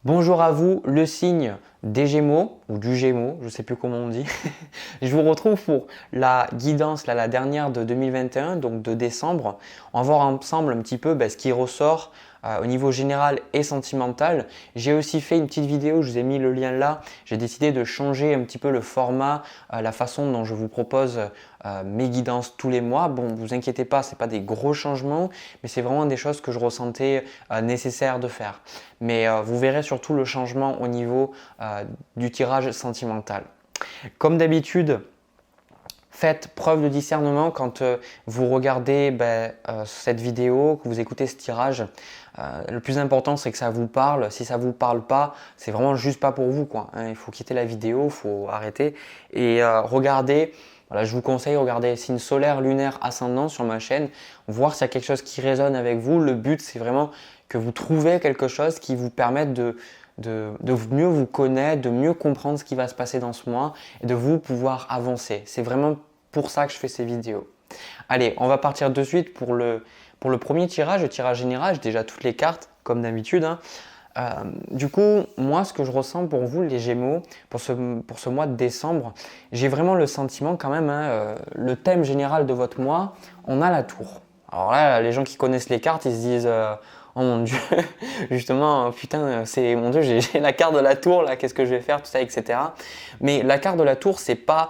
Bonjour à vous, le signe des Gémeaux ou du Gémeaux, je ne sais plus comment on dit. Je vous retrouve pour la guidance, la dernière de 2021, donc de décembre. On va voir ensemble un petit peu ce qui ressort au niveau général et sentimental. J'ai aussi fait une petite vidéo, je vous ai mis le lien là. J'ai décidé de changer un petit peu le format, la façon dont je vous propose mes guidances tous les mois. Bon, vous inquiétez pas, ce n'est pas des gros changements, mais c'est vraiment des choses que je ressentais nécessaires de faire. Mais vous verrez surtout le changement au niveau du tirage sentimental. Comme d'habitude, faites preuve de discernement quand vous regardez cette vidéo, que vous écoutez ce tirage. Le plus important, c'est que ça vous parle. Si ça ne vous parle pas, c'est vraiment juste pas pour vous, quoi. Il faut quitter la vidéo, il faut arrêter et regardez. Voilà, je vous conseille, regardez signe solaire, lunaire, ascendant sur ma chaîne, voir s'il y a quelque chose qui résonne avec vous. Le but, c'est vraiment que vous trouvez quelque chose qui vous permette de mieux vous connaître, de mieux comprendre ce qui va se passer dans ce mois et de vous pouvoir avancer. C'est vraiment pour ça que je fais ces vidéos. Allez, on va partir de suite pour le premier tirage, le tirage général. J'ai déjà toutes les cartes, comme d'habitude. Du coup, moi, ce que je ressens pour vous, les Gémeaux, pour ce mois de décembre, j'ai vraiment le sentiment quand même, le thème général de votre mois, on a la tour. Alors là, les gens qui connaissent les cartes, ils se disent oh mon Dieu, justement, putain, mon Dieu, j'ai la carte de la tour, là, qu'est-ce que je vais faire, tout ça, etc. Mais la carte de la tour, c'est pas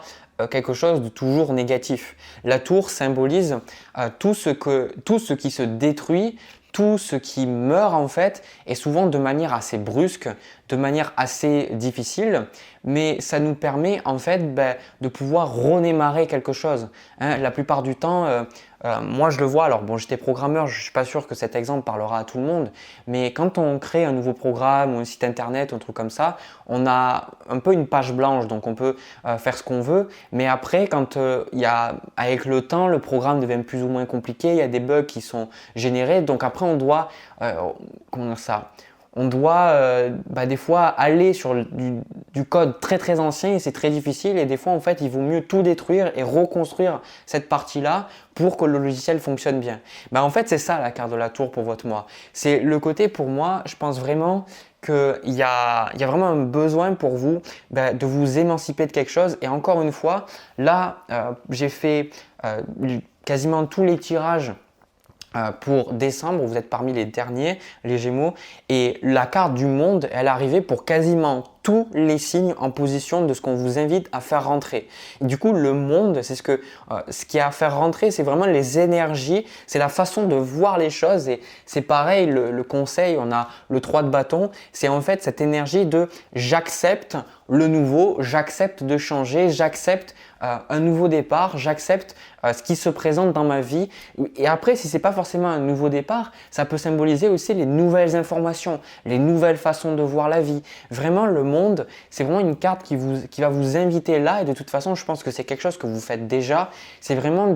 quelque chose de toujours négatif. La tour symbolise tout ce qui se détruit, tout ce qui meurt en fait, et souvent de manière assez brusque, de manière assez difficile, mais ça nous permet en fait de pouvoir redémarrer quelque chose. La plupart du temps, moi je le vois, alors bon, j'étais programmeur, je ne suis pas sûr que cet exemple parlera à tout le monde, mais quand on crée un nouveau programme ou un site internet ou un truc comme ça, on a un peu une page blanche, donc on peut faire ce qu'on veut, mais après quand avec le temps, le programme devient plus ou moins compliqué, il y a des bugs qui sont générés, donc après on doit, comment dire ça, on doit des fois aller sur du code très très ancien et c'est très difficile et des fois en fait il vaut mieux tout détruire et reconstruire cette partie-là pour que le logiciel fonctionne bien. En fait c'est ça la carte de la tour pour votre mois. C'est le côté pour moi, je pense vraiment qu'il y a vraiment un besoin pour vous de vous émanciper de quelque chose et encore une fois, là j'ai fait quasiment tous les tirages pour décembre, vous êtes parmi les derniers, les Gémeaux, et la carte du monde, elle est arrivée pour quasiment tous les signes en position de ce qu'on vous invite à faire rentrer. Et du coup, le monde, c'est ce qui est à faire rentrer, c'est vraiment les énergies, c'est la façon de voir les choses. Et c'est pareil, le conseil, on a le 3 de bâton, c'est en fait cette énergie de j'accepte le nouveau, j'accepte de changer, j'accepte un nouveau départ, j'accepte ce qui se présente dans ma vie. Et après, si ce n'est pas forcément un nouveau départ, ça peut symboliser aussi les nouvelles informations, les nouvelles façons de voir la vie. Vraiment, le monde, c'est vraiment une carte qui va vous inviter là. Et de toute façon, je pense que c'est quelque chose que vous faites déjà. C'est vraiment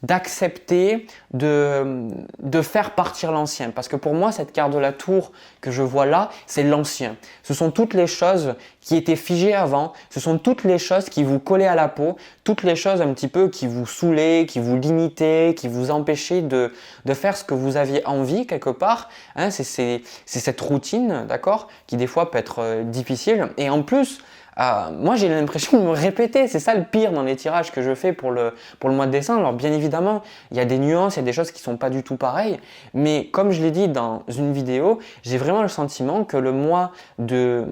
d'accepter de faire partir l'ancien. Parce que pour moi, cette carte de la tour que je vois là, c'est l'ancien. Ce sont toutes les choses qui étaient figées avant. Ce sont toutes les choses qui vous collaient à la peau. Toutes les choses un petit peu qui vous saoulaient, qui vous limitaient, qui vous empêchaient de faire ce que vous aviez envie quelque part. C'est cette routine, d'accord, qui des fois peut être difficile. Et en plus, moi j'ai l'impression de me répéter, c'est ça le pire dans les tirages que je fais pour le mois de décembre. Alors bien évidemment, il y a des nuances, il y a des choses qui ne sont pas du tout pareilles, mais comme je l'ai dit dans une vidéo, j'ai vraiment le sentiment que le mois de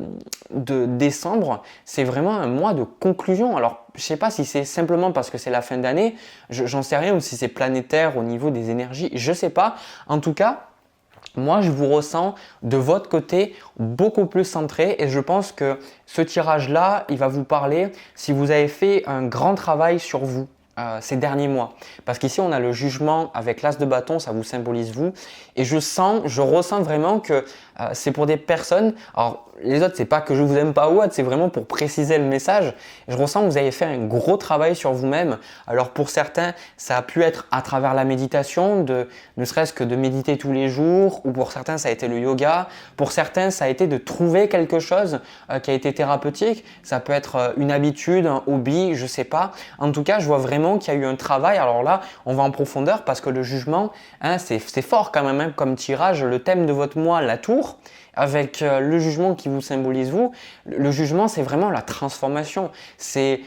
décembre, c'est vraiment un mois de conclusion. Alors je ne sais pas si c'est simplement parce que c'est la fin d'année, j'en sais rien, ou si c'est planétaire au niveau des énergies, je ne sais pas. En tout cas, moi, je vous ressens de votre côté beaucoup plus centré et je pense que ce tirage-là, il va vous parler si vous avez fait un grand travail sur vous ces derniers mois. Parce qu'ici, on a le jugement avec l'as de bâton, ça vous symbolise vous. Et je ressens vraiment que c'est pour des personnes, alors les autres, c'est pas que je vous aime pas ou autre, c'est vraiment pour préciser le message. Je ressens que vous avez fait un gros travail sur vous-même. Alors pour certains, ça a pu être à travers la méditation, ne serait-ce que de méditer tous les jours, ou pour certains, ça a été le yoga. Pour certains, ça a été de trouver quelque chose qui a été thérapeutique. Ça peut être une habitude, un hobby, je sais pas. En tout cas, je vois vraiment qu'il y a eu un travail. Alors là, on va en profondeur parce que le jugement, c'est fort quand même comme tirage. Le thème de votre mois, la tour. avec le jugement qui vous symbolise vous. Le jugement, c'est vraiment la transformation. C'est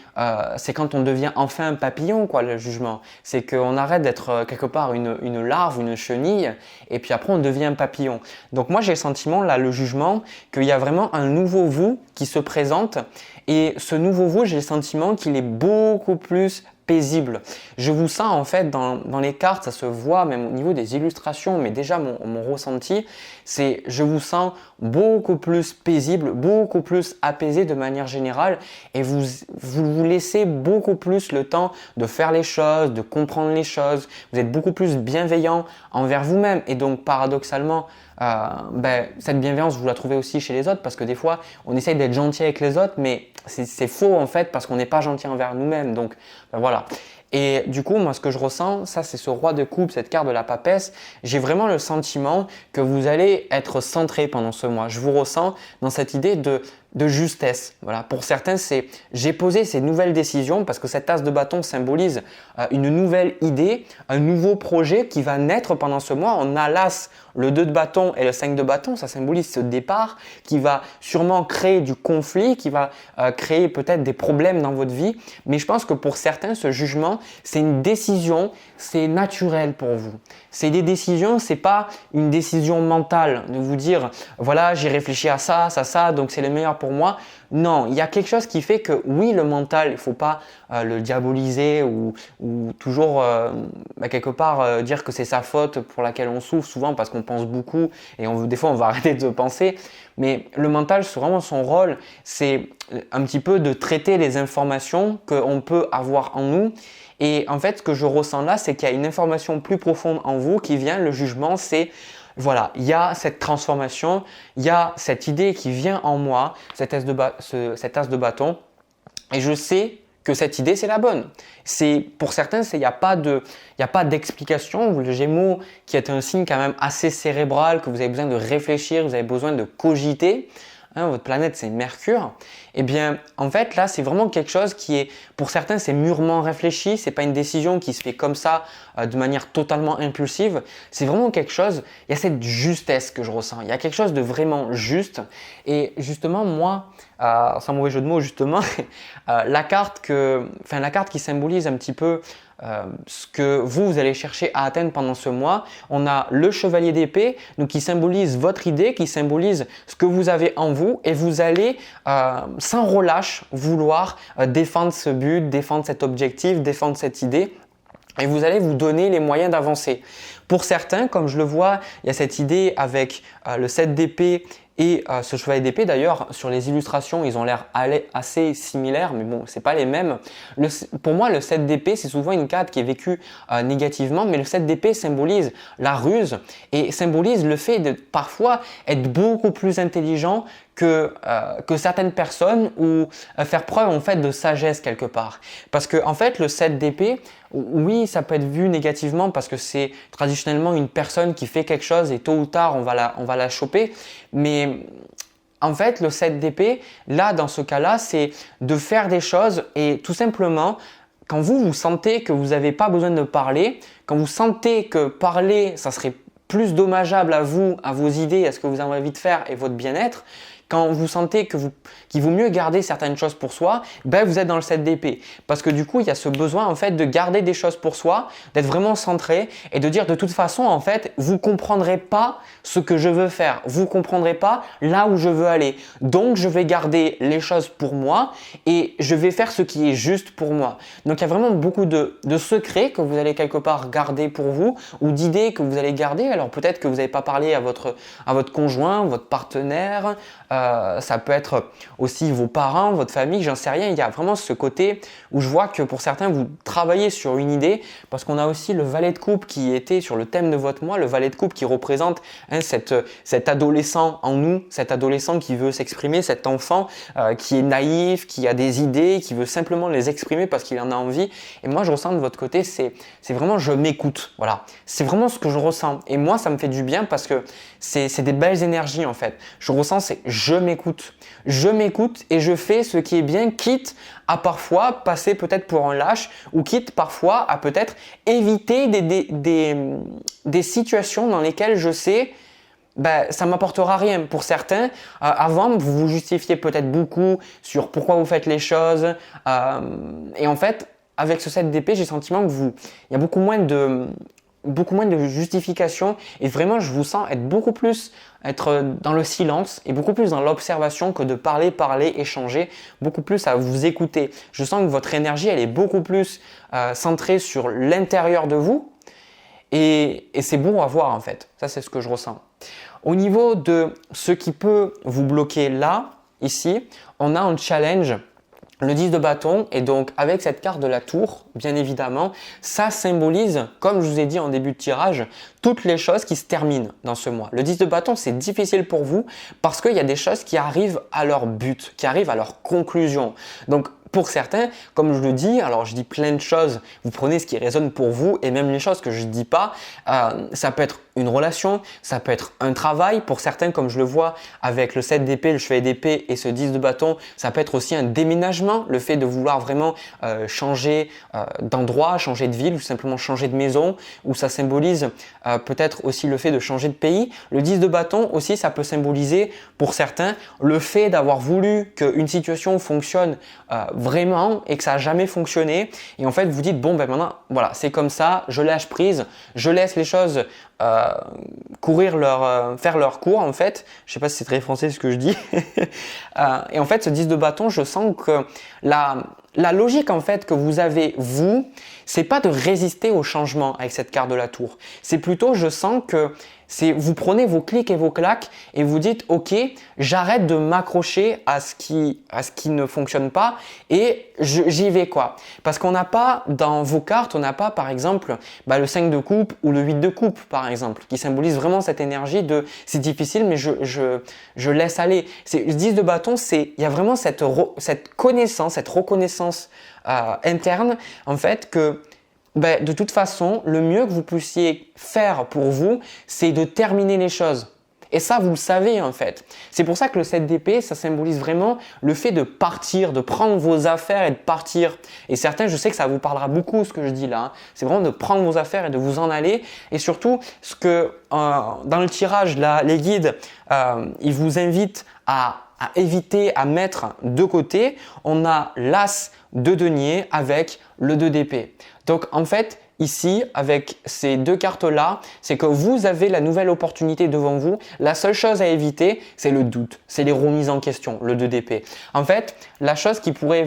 quand on devient enfin un papillon, quoi, le jugement. C'est qu'on arrête d'être quelque part une larve, une chenille, et puis après on devient un papillon. Donc moi j'ai le sentiment, là, le jugement, qu'il y a vraiment un nouveau vous qui se présente. Et ce nouveau vous, j'ai le sentiment qu'il est beaucoup plus paisible. Je vous sens en fait dans les cartes, ça se voit même au niveau des illustrations, mais déjà mon ressenti, c'est je vous sens beaucoup plus paisible, beaucoup plus apaisé de manière générale et vous laissez beaucoup plus le temps de faire les choses, de comprendre les choses. Vous êtes beaucoup plus bienveillant envers vous-même et donc paradoxalement, cette bienveillance, vous la trouvez aussi chez les autres parce que des fois, on essaye d'être gentil avec les autres, mais c'est faux en fait parce qu'on n'est pas gentil envers nous-mêmes. Donc voilà. Et du coup, moi, ce que je ressens, ça, c'est ce roi de coupe, cette carte de la papesse. J'ai vraiment le sentiment que vous allez être centré pendant ce mois. Je vous ressens dans cette idée de justesse. Voilà. Pour certains, c'est j'ai posé ces nouvelles décisions parce que cette as de bâton symbolise une nouvelle idée, un nouveau projet qui va naître pendant ce mois. On a l'as, le 2 de bâton et le 5 de bâton. Ça symbolise ce départ qui va sûrement créer du conflit, qui va créer peut-être des problèmes dans votre vie. Mais je pense que pour certains, ce jugement, c'est une décision, c'est naturel pour vous. C'est des décisions, c'est pas une décision mentale de vous dire voilà, j'ai réfléchi à ça, ça, donc c'est le meilleur pour moi. Non, il y a quelque chose qui fait que oui, le mental, il ne faut pas le diaboliser ou toujours quelque part dire que c'est sa faute pour laquelle on souffre souvent parce qu'on pense beaucoup et des fois on va arrêter de penser. Mais le mental, c'est vraiment son rôle, c'est un petit peu de traiter les informations qu'on peut avoir en nous. Et en fait, ce que je ressens là, c'est qu'il y a une information plus profonde en vous qui vient, le jugement, c'est voilà, il y a cette transformation, il y a cette idée qui vient en moi, cette as de bâton, et je sais que cette idée, c'est la bonne. Pour certains, il n'y a pas d'explication. Le Gémeaux, qui est un signe quand même assez cérébral, que vous avez besoin de réfléchir, vous avez besoin de cogiter. Votre planète, c'est Mercure. Eh bien, en fait, là, c'est vraiment quelque chose qui est, pour certains, c'est mûrement réfléchi. C'est pas une décision qui se fait comme ça, de manière totalement impulsive. C'est vraiment quelque chose, il y a cette justesse que je ressens. Il y a quelque chose de vraiment juste. Et justement, moi, sans mauvais jeu de mots, justement, la carte qui symbolise un petit peu ce que vous allez chercher à atteindre pendant ce mois. On a le chevalier d'épée, donc qui symbolise votre idée, qui symbolise ce que vous avez en vous et vous allez sans relâche vouloir défendre ce but, défendre cet objectif, défendre cette idée et vous allez vous donner les moyens d'avancer. Pour certains, comme je le vois, il y a cette idée avec le 7 d'épée et ce chevalier d'épée, d'ailleurs, sur les illustrations, ils ont l'air assez similaires, mais bon, c'est pas les mêmes. Pour moi, le 7 d'épée, c'est souvent une carte qui est vécue négativement, mais le 7 d'épée symbolise la ruse et symbolise le fait de parfois être beaucoup plus intelligent que certaines personnes ou faire preuve en fait de sagesse quelque part. Parce que en fait, le 7 d'épée, oui, ça peut être vu négativement parce que c'est traditionnellement une personne qui fait quelque chose et tôt ou tard, on va la choper. Mais en fait, le 7 d'épée, là, dans ce cas-là, c'est de faire des choses et tout simplement, quand vous sentez que vous n'avez pas besoin de parler, quand vous sentez que parler, ça serait plus dommageable à vous, à vos idées, à ce que vous avez envie de faire et votre bien-être, quand vous sentez qu'il vaut mieux garder certaines choses pour soi, vous êtes dans le 7 d'épée. Parce que du coup, il y a ce besoin en fait de garder des choses pour soi, d'être vraiment centré et de dire de toute façon en fait, vous comprendrez pas ce que je veux faire. Vous comprendrez pas là où je veux aller. Donc, je vais garder les choses pour moi et je vais faire ce qui est juste pour moi. Donc, il y a vraiment beaucoup de secrets que vous allez quelque part garder pour vous ou d'idées que vous allez garder. Alors, peut-être que vous n'avez pas parlé à votre conjoint, votre partenaire, ça peut être aussi vos parents, votre famille, j'en sais rien. Il y a vraiment ce côté où je vois que pour certains, vous travaillez sur une idée parce qu'on a aussi le valet de coupe qui était sur le thème de votre mois, le valet de coupe qui représente cet adolescent en nous, cet adolescent qui veut s'exprimer, cet enfant qui est naïf, qui a des idées, qui veut simplement les exprimer parce qu'il en a envie. Et moi, je ressens de votre côté, c'est vraiment je m'écoute. Voilà, c'est vraiment ce que je ressens. Et moi, ça me fait du bien parce que c'est des belles énergies en fait. Je ressens, c'est je m'écoute. Je m'écoute et je fais ce qui est bien, quitte à parfois passer peut-être pour un lâche ou quitte parfois à peut-être éviter des situations dans lesquelles je sais ça m'apportera rien. Pour certains, avant, vous vous justifiez peut-être beaucoup sur pourquoi vous faites les choses. Et en fait, avec ce 7 d'épée, j'ai le sentiment que il y a beaucoup moins de justification et vraiment, je vous sens être dans le silence et beaucoup plus dans l'observation que de parler, échanger, beaucoup plus à vous écouter. Je sens que votre énergie, elle est beaucoup plus centrée sur l'intérieur de vous et c'est bon à voir en fait. Ça, c'est ce que je ressens. Au niveau de ce qui peut vous bloquer là, ici, on a un challenge, le 10 de bâton, et donc avec cette carte de la tour, bien évidemment, ça symbolise, comme je vous ai dit en début de tirage, toutes les choses qui se terminent dans ce mois. Le 10 de bâton, c'est difficile pour vous parce qu'il y a des choses qui arrivent à leur but, qui arrivent à leur conclusion. Donc, pour certains, comme je le dis, alors je dis plein de choses, vous prenez ce qui résonne pour vous et même les choses que je ne dis pas, ça peut être une relation, ça peut être un travail. Pour certains, comme je le vois avec le 7 d'épée, le chevalet d'épée et ce 10 de bâton, ça peut être aussi un déménagement, le fait de vouloir vraiment changer d'endroit, changer de ville ou simplement changer de maison, ou ça symbolise peut-être aussi le fait de changer de pays. Le 10 de bâton aussi, ça peut symboliser pour certains le fait d'avoir voulu qu'une situation fonctionne vraiment et que ça n'a jamais fonctionné. Et en fait, vous dites, bon, maintenant, voilà, c'est comme ça, je lâche prise, je laisse les choses faire leur cours en fait. Je sais pas si c'est très français ce que je dis. Et en fait, ce 10 de bâton, je sens que la logique en fait que vous avez vous, c'est pas de résister au changement avec cette carte de la tour. C'est plutôt, je sens que vous prenez vos clics et vos claques et vous dites ok, j'arrête de m'accrocher à ce qui ne fonctionne pas et j'y vais quoi. Parce qu'on n'a pas dans vos cartes, on n'a pas par exemple le 5 de coupe ou le 8 de coupe par exemple, qui symbolise vraiment cette énergie de c'est difficile mais je laisse aller. Le 10 de bâton, il y a vraiment cette connaissance, cette reconnaissance interne en fait que de toute façon, le mieux que vous puissiez faire pour vous, c'est de terminer les choses. Et ça, vous le savez en fait. C'est pour ça que le 7 d'épée, ça symbolise vraiment le fait de partir, de prendre vos affaires et de partir. Et certains, je sais que ça vous parlera beaucoup ce que je dis là. Hein. C'est vraiment de prendre vos affaires et de vous en aller. Et surtout, ce que dans le tirage, là, les guides, ils vous invitent à éviter, à mettre de côté. On a l'as de denier avec le 2 d'épée. Donc en fait, ici, avec ces deux cartes-là, c'est que vous avez la nouvelle opportunité devant vous. La seule chose à éviter, c'est le doute, c'est les remises en question, le 2 d'épée. En fait, la chose qui pourrait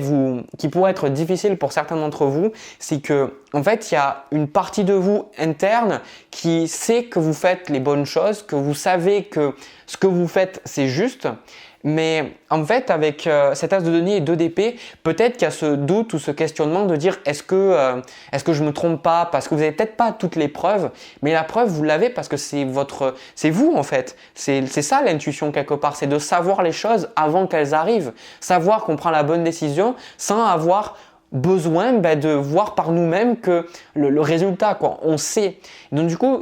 être difficile pour certains d'entre vous, c'est que en fait, il y a une partie de vous interne qui sait que vous faites les bonnes choses, que vous savez que ce que vous faites, c'est juste. Mais en fait, avec cet as de denier et 2 d'épée, peut-être qu'il y a ce doute ou ce questionnement de dire est-ce que je me trompe pas parce que vous n'avez peut-être pas toutes les preuves, mais la preuve vous l'avez parce que c'est vous en fait. C'est ça l'intuition quelque part, c'est de savoir les choses avant qu'elles arrivent, savoir qu'on prend la bonne décision sans avoir besoin de voir par nous-mêmes que le résultat quoi. On sait. Donc du coup,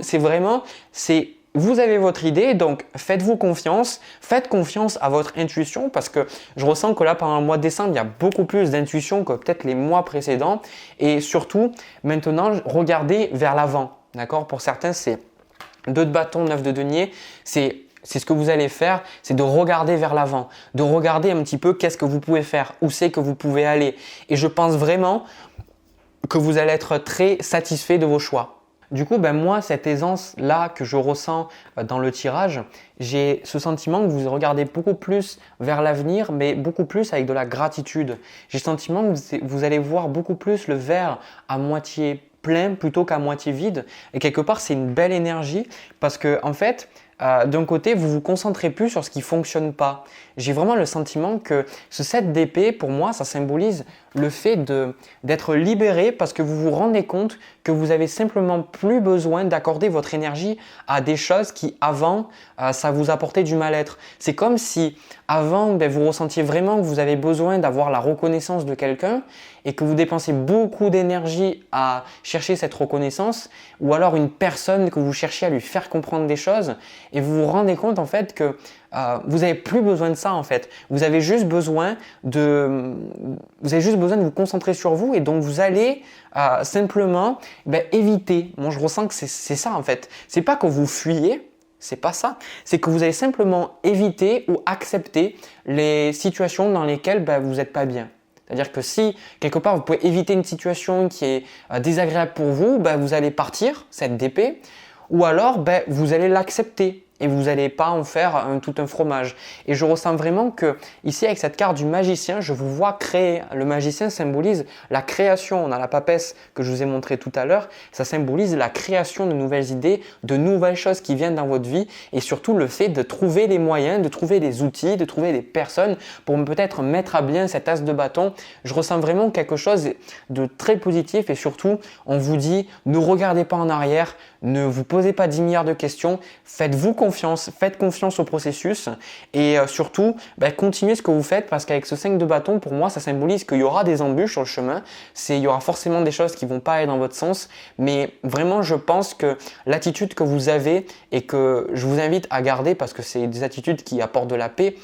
vous avez votre idée, donc faites-vous confiance, faites confiance à votre intuition parce que je ressens que là pendant le mois de décembre, il y a beaucoup plus d'intuition que peut-être les mois précédents et surtout maintenant regardez vers l'avant, d'accord? Pour certains c'est 2 de bâton, 9 de denier, c'est ce que vous allez faire, c'est de regarder vers l'avant, de regarder un petit peu qu'est-ce que vous pouvez faire, où c'est que vous pouvez aller et je pense vraiment que vous allez être très satisfait de vos choix. Du coup, moi, cette aisance-là que je ressens dans le tirage, j'ai ce sentiment que vous regardez beaucoup plus vers l'avenir, mais beaucoup plus avec de la gratitude. J'ai le sentiment que vous allez voir beaucoup plus le verre à moitié plein plutôt qu'à moitié vide. Et quelque part, c'est une belle énergie parce que en fait, d'un côté, vous vous concentrez plus sur ce qui ne fonctionne pas. J'ai vraiment le sentiment que ce 7 d'épée, pour moi, ça symbolise le fait d'être libéré parce que vous vous rendez compte que vous avez simplement plus besoin d'accorder votre énergie à des choses qui avant, ça vous apportait du mal-être. C'est comme si avant, vous ressentiez vraiment que vous avez besoin d'avoir la reconnaissance de quelqu'un et que vous dépensez beaucoup d'énergie à chercher cette reconnaissance ou alors une personne que vous cherchez à lui faire comprendre des choses et vous vous rendez compte en fait que vous n'avez plus besoin de ça en fait. Vous avez juste besoin de vous concentrer sur vous et donc vous allez simplement éviter. Moi je ressens que c'est ça en fait. C'est pas que vous fuyez, C'est pas ça. C'est que vous allez simplement éviter ou accepter les situations dans lesquelles vous n'êtes pas bien. C'est-à-dire que si, quelque part, vous pouvez éviter une situation qui est désagréable pour vous, vous allez partir, cette DP, ou alors vous allez l'accepter et vous n'allez pas en faire tout un fromage. Et je ressens vraiment que ici, avec cette carte du magicien, je vous vois créer. Le magicien symbolise la création. On a la papesse que je vous ai montré tout à l'heure. Ça symbolise la création de nouvelles idées, de nouvelles choses qui viennent dans votre vie et surtout le fait de trouver les moyens, de trouver des outils, de trouver des personnes pour peut-être mettre à bien cet as de bâton. Je ressens vraiment quelque chose de très positif et surtout, on vous dit ne regardez pas en arrière, ne vous posez pas 10 milliards de questions, faites-vous confiance, faites confiance au processus et surtout, continuez ce que vous faites parce qu'avec ce 5 de bâton, pour moi, ça symbolise qu'il y aura des embûches sur le chemin. Il y aura forcément des choses qui ne vont pas aller dans votre sens, mais vraiment, je pense que l'attitude que vous avez et que je vous invite à garder parce que c'est des attitudes qui apportent de la paix,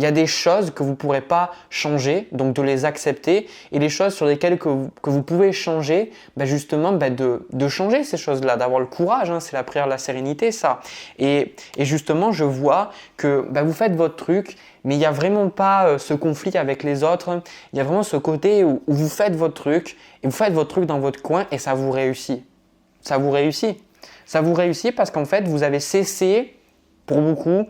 il y a des choses que vous ne pourrez pas changer, donc de les accepter, et les choses sur lesquelles que vous pouvez changer, justement de changer ces choses-là, d'avoir le courage, c'est la prière de la sérénité ça. Et justement, je vois que vous faites votre truc, mais il n'y a vraiment pas ce conflit avec les autres, il y a vraiment ce côté où vous faites votre truc, et vous faites votre truc dans votre coin, et ça vous réussit. Ça vous réussit. Ça vous réussit parce qu'en fait, vous avez cessé, pour beaucoup,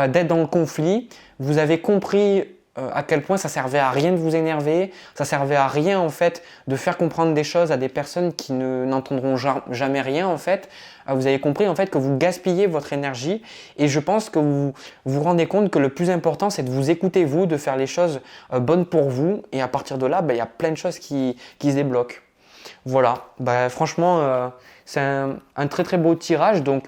d'être dans le conflit. Vous avez compris à quel point ça servait à rien de vous énerver, ça servait à rien en fait de faire comprendre des choses à des personnes qui n'entendront jamais rien en fait. Vous avez compris en fait que vous gaspillez votre énergie et je pense que vous vous rendez compte que le plus important c'est de vous écouter vous, de faire les choses bonnes pour vous et à partir de là, il y a plein de choses qui se débloquent. Voilà, franchement c'est un très très beau tirage donc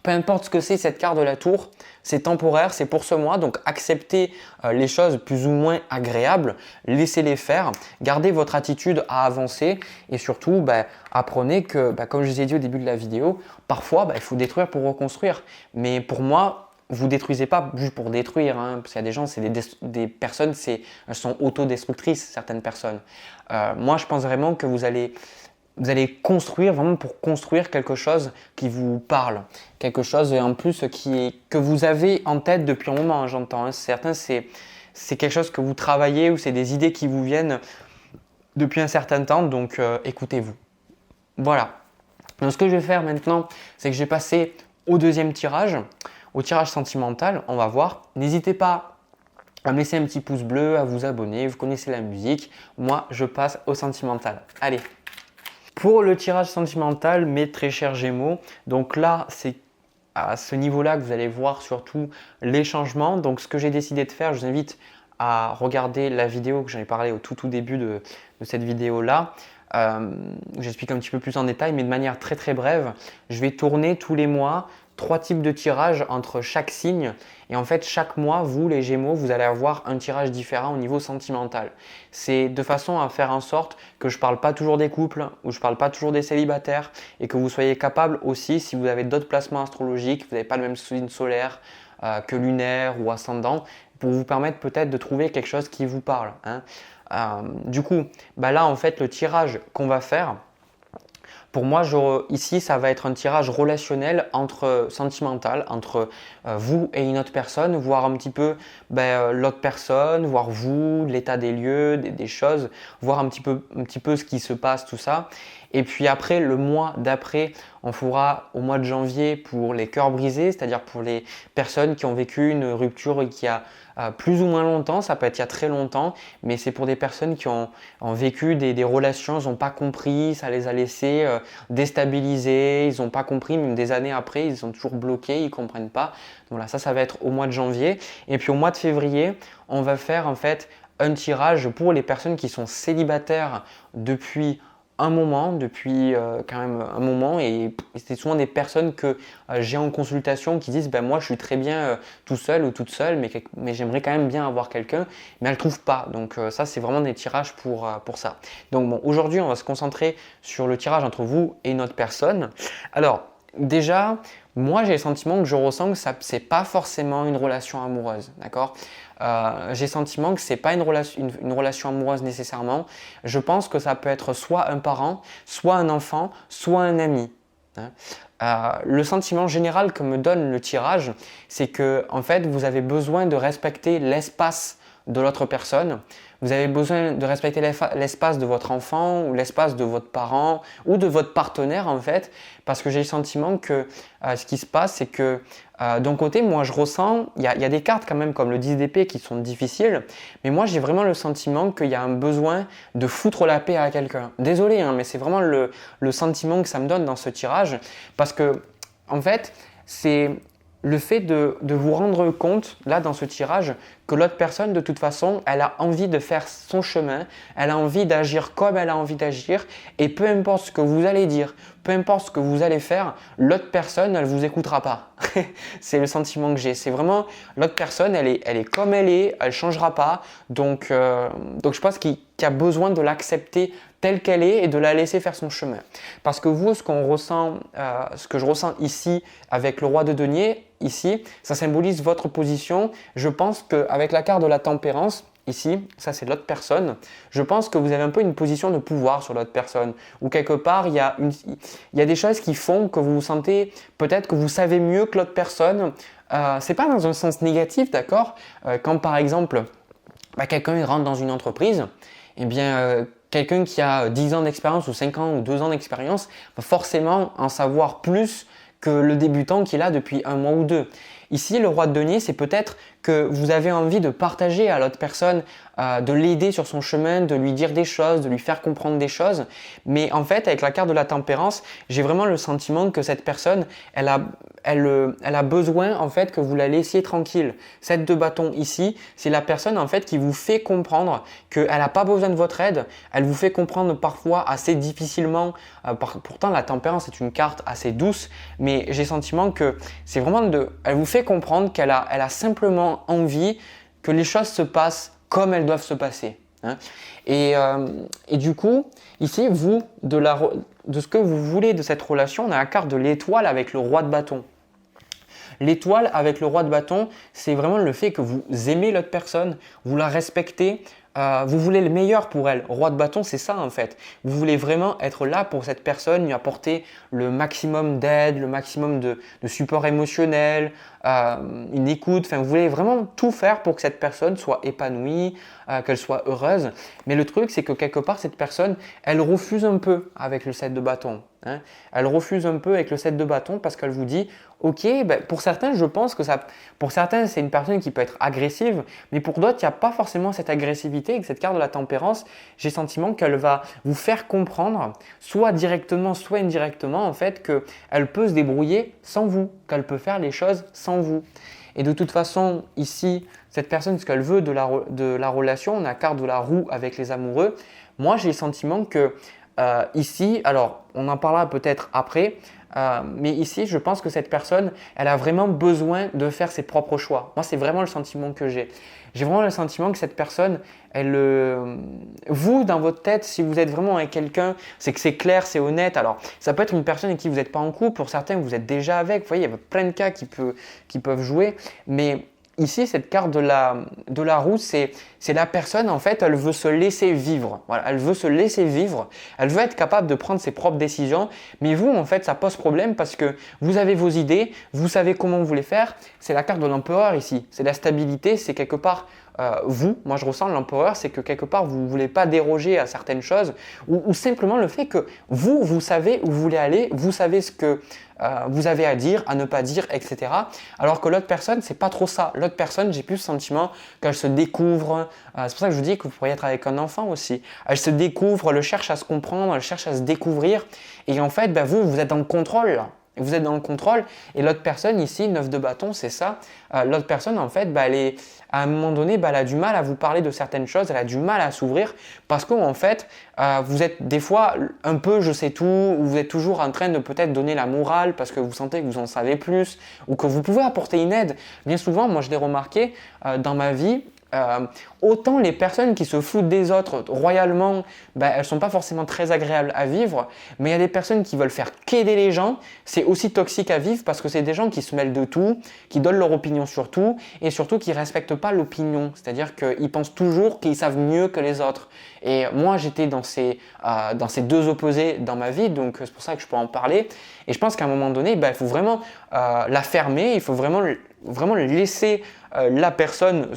peu importe ce que c'est cette carte de la tour, c'est temporaire, c'est pour ce mois, donc acceptez les choses plus ou moins agréables, laissez-les faire, gardez votre attitude à avancer et surtout apprenez que, comme je vous ai dit au début de la vidéo, parfois il faut détruire pour reconstruire. Mais pour moi, vous ne détruisez pas juste pour détruire, parce qu'il y a des gens, c'est des personnes, elles sont autodestructrices, certaines personnes. Moi, je pense vraiment que vous allez construire vraiment pour construire quelque chose qui vous parle, quelque chose en plus que vous avez en tête depuis un moment, j'entends. Certains, c'est quelque chose que vous travaillez ou c'est des idées qui vous viennent depuis un certain temps, donc écoutez-vous. Voilà. Donc ce que je vais faire maintenant, c'est que je vais passer au deuxième tirage, au tirage sentimental. On va voir. N'hésitez pas à me laisser un petit pouce bleu, à vous abonner, vous connaissez la musique. Moi, je passe au sentimental. Allez. Pour le tirage sentimental, mes très chers Gémeaux, donc là, c'est à ce niveau-là que vous allez voir surtout les changements. Donc, ce que j'ai décidé de faire, je vous invite à regarder la vidéo que j'en ai parlé au tout début de cette vidéo-là. J'explique un petit peu plus en détail, mais de manière très très brève. Je vais tourner tous les mois 3 types de tirages entre chaque signe. Et en fait, chaque mois, vous, les Gémeaux, vous allez avoir un tirage différent au niveau sentimental. C'est de façon à faire en sorte que je ne parle pas toujours des couples ou je ne parle pas toujours des célibataires et que vous soyez capable aussi, si vous avez d'autres placements astrologiques, vous n'avez pas le même signe solaire que lunaire ou ascendant, pour vous permettre peut-être de trouver quelque chose qui vous parle. Du coup, là, en fait, le tirage qu'on va faire, pour moi, ici, ça va être un tirage relationnel sentimental entre vous et une autre personne, voir un petit peu l'autre personne, voir vous, l'état des lieux, des choses, voir un petit peu ce qui se passe, tout ça. Et puis après, le mois d'après, on fera au mois de janvier pour les cœurs brisés, c'est-à-dire pour les personnes qui ont vécu une rupture qui a plus ou moins longtemps, ça peut être il y a très longtemps, mais c'est pour des personnes qui ont vécu des relations, ils n'ont pas compris, ça les a laissés déstabilisés, ils n'ont pas compris, même des années après, ils sont toujours bloqués, ils ne comprennent pas. Donc voilà, ça va être au mois de janvier. Et puis au mois de février, on va faire en fait un tirage pour les personnes qui sont célibataires depuis un moment, quand même un moment, et c'est souvent des personnes que j'ai en consultation qui disent moi je suis très bien tout seul ou toute seule, mais j'aimerais quand même bien avoir quelqu'un, mais elles ne trouvent pas. Donc ça c'est vraiment des tirages pour ça. Donc bon, aujourd'hui on va se concentrer sur le tirage entre vous et une autre personne. Alors déjà, moi j'ai le sentiment que je ressens que ce n'est pas forcément une relation amoureuse, d'accord ? J'ai le sentiment que ce n'est pas une relation amoureuse nécessairement. Je pense que ça peut être soit un parent, soit un enfant, soit un ami. hein. Le sentiment général que me donne le tirage, c'est que en fait, vous avez besoin de respecter l'espace de l'autre personne. Vous avez besoin de respecter l'espace de votre enfant ou l'espace de votre parent ou de votre partenaire en fait, parce que j'ai le sentiment que ce qui se passe, c'est que d'un côté, moi je ressens, il y a des cartes quand même comme le 10 d'épée qui sont difficiles, mais moi j'ai vraiment le sentiment qu'il y a un besoin de foutre la paix à quelqu'un. Désolé, hein, mais c'est vraiment le sentiment que ça me donne dans ce tirage, parce que en fait, c'est le fait de vous rendre compte, là dans ce tirage, que l'autre personne, de toute façon, elle a envie de faire son chemin, elle a envie d'agir comme elle a envie d'agir, et peu importe ce que vous allez dire, peu importe ce que vous allez faire, l'autre personne, elle ne vous écoutera pas. C'est le sentiment que j'ai. C'est vraiment, l'autre personne, elle est comme elle ne changera pas. Donc je pense qu'il y a besoin de l'accepter telle qu'elle est et de la laisser faire son chemin. Parce que vous, ce que je ressens ici avec le roi de denier, ici, ça symbolise votre position. Je pense qu'avec la carte de la tempérance, ici, ça c'est l'autre personne, je pense que vous avez un peu une position de pouvoir sur l'autre personne. Ou quelque part, il y a des choses qui font que vous vous sentez, peut-être que vous savez mieux que l'autre personne. C'est pas dans un sens négatif, d'accord? Quand par exemple, quelqu'un rentre dans une entreprise, eh bien, quelqu'un qui a 10 ans d'expérience ou 5 ans ou 2 ans d'expérience va forcément en savoir plus que le débutant qui est là depuis un mois ou deux. Ici, le roi de denier, c'est peut-être que vous avez envie de partager à l'autre personne, de l'aider sur son chemin, de lui dire des choses, de lui faire comprendre des choses. Mais en fait, avec la carte de la tempérance, j'ai vraiment le sentiment que cette personne, elle a besoin en fait que vous la laissiez tranquille. Cette de bâton ici, c'est la personne en fait qui vous fait comprendre qu'elle n'a pas besoin de votre aide. Elle vous fait comprendre parfois assez difficilement. Pourtant, la tempérance est une carte assez douce, mais j'ai le sentiment que c'est vraiment elle vous fait comprendre qu'elle a simplement envie que les choses se passent comme elles doivent se passer. Hein. Et du coup, ici, vous, de ce que vous voulez de cette relation, on a la carte de l'étoile avec le roi de bâton. L'étoile avec le roi de bâton, c'est vraiment le fait que vous aimez l'autre personne, vous la respectez, vous voulez le meilleur pour elle. Roi de bâton, c'est ça en fait. Vous voulez vraiment être là pour cette personne, lui apporter le maximum d'aide, le maximum de support émotionnel, une écoute. Enfin, vous voulez vraiment tout faire pour que cette personne soit épanouie, qu'elle soit heureuse. Mais le truc, c'est que quelque part, cette personne, elle refuse un peu avec le 7 de bâton. Hein. Elle refuse un peu avec le 7 de bâton parce qu'elle vous dit ok, pour certains, je pense que pour certains, c'est une personne qui peut être agressive, mais pour d'autres, il n'y a pas forcément cette agressivité. Avec cette carte de la tempérance, j'ai le sentiment qu'elle va vous faire comprendre, soit directement, soit indirectement, en fait, qu'elle peut se débrouiller sans vous, qu'elle peut faire les choses sans vous. Et de toute façon, ici, cette personne, ce qu'elle veut de la relation, on a la carte de la roue avec les amoureux. Moi, j'ai le sentiment que ici, alors on en parlera peut-être après, mais ici, je pense que cette personne, elle a vraiment besoin de faire ses propres choix. Moi, c'est vraiment le sentiment que j'ai. J'ai vraiment le sentiment que cette personne, vous, dans votre tête, si vous êtes vraiment avec quelqu'un, c'est que c'est clair, c'est honnête. Alors, ça peut être une personne avec qui vous n'êtes pas en couple. Pour certains, vous êtes déjà avec. Vous voyez, il y a plein de cas qui peuvent jouer. Mais ici, cette carte de la roue, c'est la personne, en fait, elle veut se laisser vivre. Voilà, elle veut se laisser vivre. Elle veut être capable de prendre ses propres décisions. Mais vous, en fait, ça pose problème parce que vous avez vos idées, vous savez comment vous les faire. C'est la carte de l'empereur ici. C'est la stabilité, c'est quelque part moi je ressens l'empereur, c'est que quelque part vous ne voulez pas déroger à certaines choses ou simplement le fait que vous savez où vous voulez aller, vous savez ce que vous avez à dire, à ne pas dire, etc. Alors que l'autre personne, c'est pas trop ça. L'autre personne, j'ai plus le sentiment qu'elle se découvre. C'est pour ça que je vous dis que vous pourriez être avec un enfant aussi. Elle se découvre, elle cherche à se comprendre, elle cherche à se découvrir. Et en fait, vous êtes dans le contrôle là. Vous êtes dans le contrôle et l'autre personne ici, 9 de bâton, c'est ça. L'autre personne, en fait, à un moment donné, elle a du mal à vous parler de certaines choses, elle a du mal à s'ouvrir parce qu'en fait, vous êtes des fois un peu je sais tout ou vous êtes toujours en train de peut-être donner la morale parce que vous sentez que vous en savez plus ou que vous pouvez apporter une aide. Bien souvent, moi je l'ai remarqué dans ma vie, Autant les personnes qui se foutent des autres royalement, elles ne sont pas forcément très agréables à vivre, mais il y a des personnes qui veulent faire qu'aider les gens, c'est aussi toxique à vivre parce que c'est des gens qui se mêlent de tout, qui donnent leur opinion sur tout et surtout qui ne respectent pas l'opinion, c'est-à-dire qu'ils pensent toujours qu'ils savent mieux que les autres. Et moi, j'étais dans ces deux opposés dans ma vie, donc c'est pour ça que je peux en parler. Et je pense qu'à un moment donné, il faut vraiment la fermer, il faut vraiment laisser la personne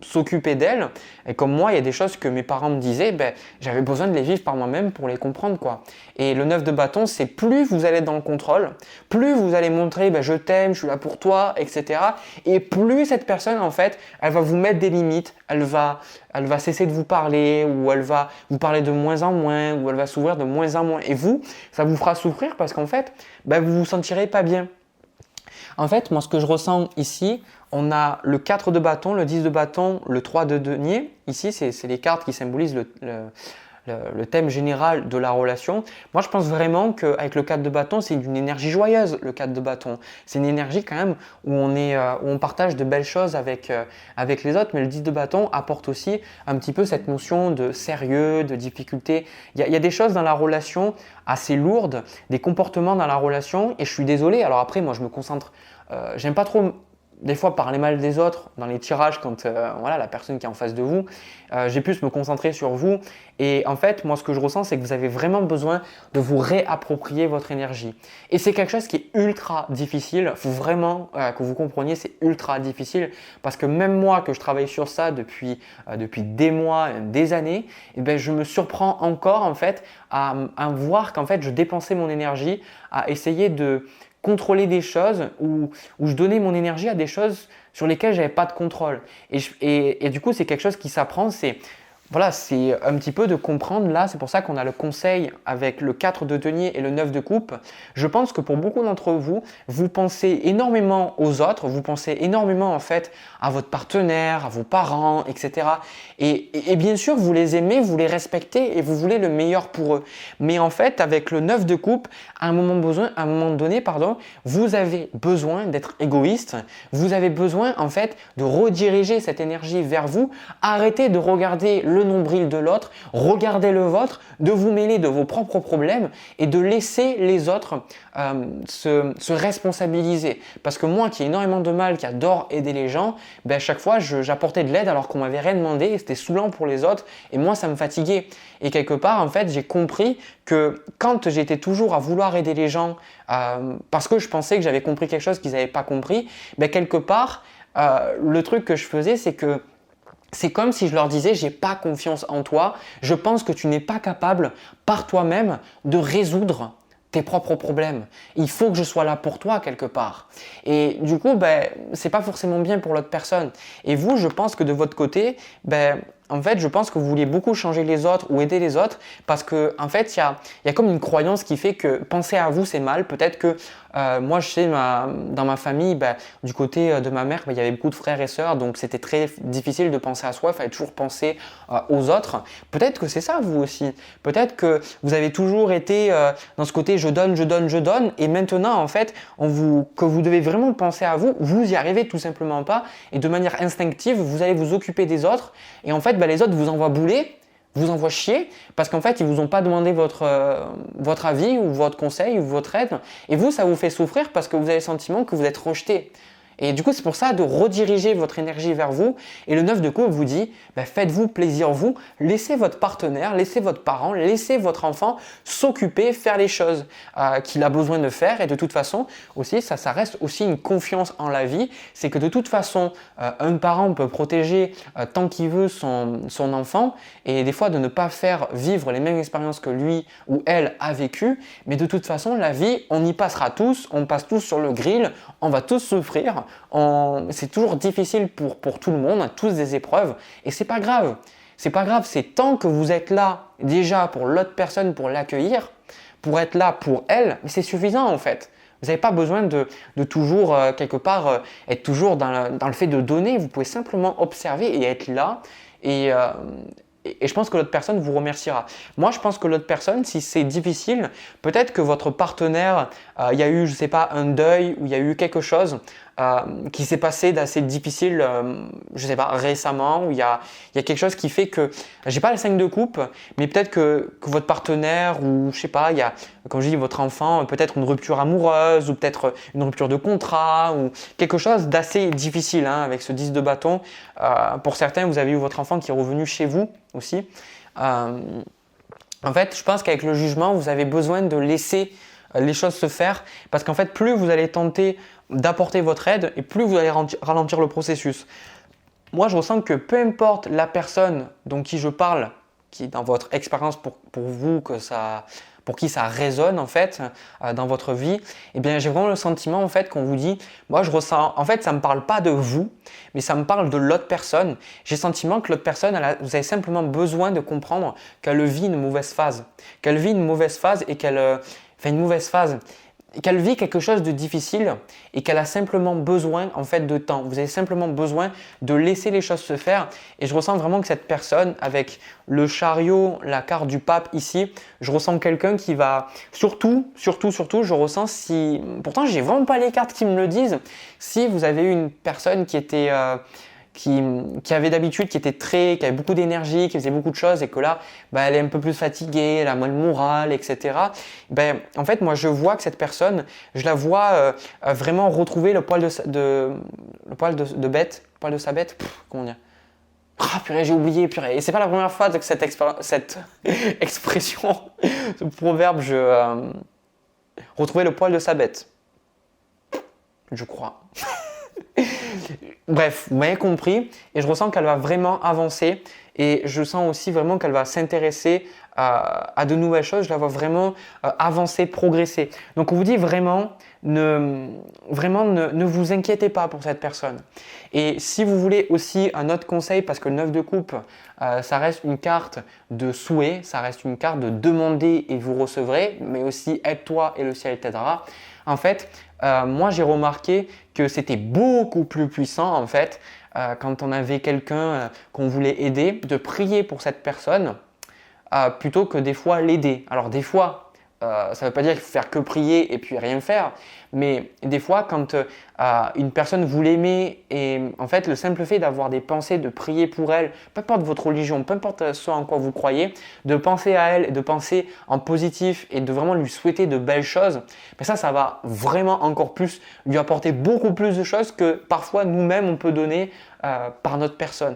s'occuper d'elle. Et comme moi, il y a des choses que mes parents me disaient, j'avais besoin de les vivre par moi-même pour les comprendre, quoi. Et le 9 de bâton, c'est plus vous allez être dans le contrôle, plus vous allez montrer je t'aime, je suis là pour toi, etc. Et plus cette personne, en fait, elle va vous mettre des limites, elle va cesser de vous parler, ou elle va vous parler de moins en moins, ou elle va s'ouvrir de moins en moins. Et vous, ça vous fera souffrir parce qu'en fait, vous vous sentirez pas bien. En fait, moi, ce que je ressens ici, on a le 4 de bâton, le 10 de bâton, le 3 de denier. Ici, c'est les cartes qui symbolisent le thème général de la relation. Moi, je pense vraiment qu'avec le 4 de bâton, c'est une énergie joyeuse, le 4 de bâton. C'est une énergie quand même où on partage de belles choses avec les autres, mais le 10 de bâton apporte aussi un petit peu cette notion de sérieux, de difficulté. Il y a des choses dans la relation assez lourdes, des comportements dans la relation, et je suis désolé. Alors après, moi, je me concentre, j'aime pas trop des fois parler mal des autres dans les tirages quand la personne qui est en face de vous, j'ai pu me concentrer sur vous. Et en fait, moi, ce que je ressens, c'est que vous avez vraiment besoin de vous réapproprier votre énergie. Et c'est quelque chose qui est ultra difficile. Il faut vraiment que vous compreniez, c'est ultra difficile parce que même moi, que je travaille sur ça depuis des mois, des années, je me surprends encore en fait à voir qu'en fait, je dépensais mon énergie à essayer de contrôler des choses où je donnais mon énergie à des choses sur lesquelles je n'avais pas de contrôle. Et du coup, c'est quelque chose qui s'apprend. C'est un petit peu de comprendre là. C'est pour ça qu'on a le conseil avec le 4 de denier et le 9 de coupe. Je pense que pour beaucoup d'entre vous, vous pensez énormément aux autres, vous pensez énormément en fait à votre partenaire, à vos parents, etc. Et bien sûr, vous les aimez, vous les respectez et vous voulez le meilleur pour eux. Mais en fait, avec le 9 de coupe, à un moment donné, vous avez besoin d'être égoïste. Vous avez besoin en fait de rediriger cette énergie vers vous. Arrêtez de regarder le nombril de l'autre, regardez le vôtre, de vous mêler de vos propres problèmes et de laisser les autres se responsabiliser. Parce que moi qui ai énormément de mal, qui adore aider les gens, à chaque fois j'apportais de l'aide alors qu'on m'avait rien demandé et c'était saoulant pour les autres et moi ça me fatiguait. Et quelque part en fait j'ai compris que quand j'étais toujours à vouloir aider les gens parce que je pensais que j'avais compris quelque chose qu'ils n'avaient pas compris, quelque part le truc que je faisais c'est que c'est comme si je leur disais, j'ai pas confiance en toi, je pense que tu n'es pas capable par toi-même de résoudre tes propres problèmes. Il faut que je sois là pour toi quelque part. Et du coup, c'est pas forcément bien pour l'autre personne. Et vous, je pense que de votre côté, en fait, je pense que vous vouliez beaucoup changer les autres ou aider les autres parce que en fait, il y a comme une croyance qui fait que penser à vous, c'est mal. Peut-être que moi, je sais, dans ma famille, du côté de ma mère, il y avait beaucoup de frères et sœurs, donc c'était très difficile de penser à soi. Il fallait toujours penser aux autres. Peut-être que c'est ça, vous aussi. Peut-être que vous avez toujours été dans ce côté je donne, je donne, je donne. Et maintenant, en fait, que vous devez vraiment penser à vous, vous y arrivez tout simplement pas. Et de manière instinctive, vous allez vous occuper des autres. Et en fait, les autres vous envoient bouler, vous envoient chier parce qu'en fait, ils vous ont pas demandé votre avis ou votre conseil ou votre aide. Et vous, ça vous fait souffrir parce que vous avez le sentiment que vous êtes rejeté. Et du coup, c'est pour ça de rediriger votre énergie vers vous. Et le 9 de coupe vous dit, faites-vous plaisir vous, laissez votre partenaire, laissez votre parent, laissez votre enfant s'occuper, faire les choses qu'il a besoin de faire. Et de toute façon, aussi, ça reste aussi une confiance en la vie. C'est que de toute façon, un parent peut protéger tant qu'il veut son enfant et des fois de ne pas faire vivre les mêmes expériences que lui ou elle a vécu. Mais de toute façon, la vie, on y passera tous, on passe tous sur le grill, on va tous souffrir. C'est toujours difficile pour tout le monde, on a tous des épreuves et c'est pas grave. C'est pas grave, c'est tant que vous êtes là déjà pour l'autre personne, pour l'accueillir, pour être là pour elle, mais c'est suffisant en fait. Vous n'avez pas besoin de toujours quelque part être toujours dans le fait de donner, vous pouvez simplement observer et être là et je pense que l'autre personne vous remerciera. Moi, je pense que l'autre personne, si c'est difficile, peut-être que votre partenaire, il y a eu, je ne sais pas, un deuil ou il y a eu quelque chose qui s'est passé d'assez difficile, je sais pas, récemment, où il y a quelque chose qui fait que, j'ai pas le 5 de coupe, mais peut-être que votre partenaire, ou je sais pas, il y a, comme je dis, votre enfant, peut-être une rupture amoureuse, ou peut-être une rupture de contrat, ou quelque chose d'assez difficile hein, avec ce 10 de bâton. Pour certains, vous avez eu votre enfant qui est revenu chez vous aussi. En fait, je pense qu'avec le jugement, vous avez besoin de laisser les choses se faire parce qu'en fait, plus vous allez tenter d'apporter votre aide et plus vous allez ralentir le processus. Moi, je ressens que peu importe la personne dont qui je parle, qui dans votre expérience pour vous, pour qui ça résonne en fait dans votre vie, eh bien j'ai vraiment le sentiment en fait qu'on vous dit, moi je ressens, en fait ça me parle pas de vous, mais ça me parle de l'autre personne. J'ai le sentiment que l'autre personne, vous avez simplement besoin de comprendre qu'elle vit une mauvaise phase, qu'elle vit une mauvaise phase et qu'elle fait une mauvaise phase. Qu'elle vit quelque chose de difficile et qu'elle a simplement besoin en fait de temps. Vous avez simplement besoin de laisser les choses se faire et je ressens vraiment que cette personne avec le chariot, la carte du pape ici, je ressens quelqu'un qui va surtout, je ressens si, pourtant j'ai vraiment pas les cartes qui me le disent, si vous avez eu une personne qui était qui avait d'habitude, qui avait beaucoup d'énergie, qui faisait beaucoup de choses et que là, elle est un peu plus fatiguée, elle a moins le moral, etc. En fait, moi, je vois que cette personne, je la vois vraiment retrouver le poil de sa bête. Comment dire? Ah purée, j'ai oublié, purée. Et c'est pas la première fois que cette expression, ce proverbe, retrouver le poil de sa bête. Je crois. Bref, vous m'avez compris et je ressens qu'elle va vraiment avancer et je sens aussi vraiment qu'elle va s'intéresser à de nouvelles choses. Je la vois vraiment avancer, progresser. Donc on vous dit vraiment, ne vous inquiétez pas pour cette personne. Et si vous voulez aussi un autre conseil, parce que le 9 de coupe, ça reste une carte de souhait, ça reste une carte de demander et vous recevrez, mais aussi aide-toi et le ciel t'aidera. En fait, moi j'ai remarqué que c'était beaucoup plus puissant en fait quand on avait quelqu'un qu'on voulait aider, de prier pour cette personne plutôt que des fois l'aider. Alors des fois, ça ne veut pas dire qu'il faut faire que prier et puis rien faire, mais des fois quand une personne vous l'aimez et en fait le simple fait d'avoir des pensées, de prier pour elle, peu importe votre religion, peu importe ce en quoi vous croyez, de penser à elle, de penser en positif et de vraiment lui souhaiter de belles choses, mais ça va vraiment encore plus lui apporter beaucoup plus de choses que parfois nous-mêmes on peut donner par notre personne.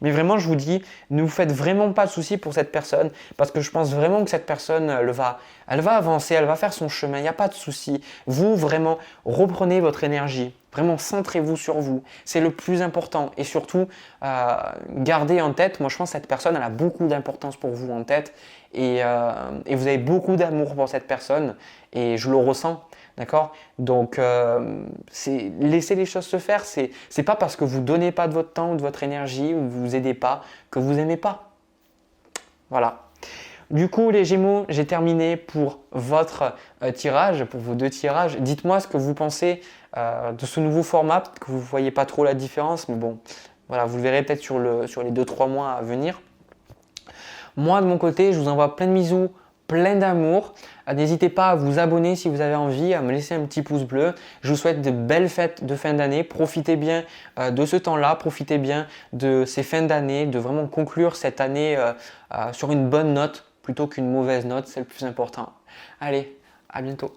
Mais vraiment, je vous dis, ne vous faites vraiment pas de soucis pour cette personne parce que je pense vraiment que cette personne, elle va avancer, elle va faire son chemin, il n'y a pas de souci. Vous, vraiment, reprenez votre énergie. Vraiment, centrez-vous sur vous. C'est le plus important. Et surtout, gardez en tête, moi je pense que cette personne, elle a beaucoup d'importance pour vous en tête et vous avez beaucoup d'amour pour cette personne et je le ressens. D'accord? Donc, laissez les choses se faire. C'est pas parce que vous donnez pas de votre temps ou de votre énergie ou vous aidez pas que vous aimez pas. Voilà. Du coup, les Gémeaux, j'ai terminé pour votre tirage, pour vos 2 tirages. Dites-moi ce que vous pensez de ce nouveau format, que vous ne voyez pas trop la différence, mais bon, voilà, vous le verrez peut-être sur les 2-3 mois à venir. Moi, de mon côté, je vous envoie plein de bisous, plein d'amour. N'hésitez pas à vous abonner si vous avez envie, à me laisser un petit pouce bleu. Je vous souhaite de belles fêtes de fin d'année. Profitez bien de ce temps-là, profitez bien de ces fins d'année, de vraiment conclure cette année sur une bonne note plutôt qu'une mauvaise note, c'est le plus important. Allez, à bientôt.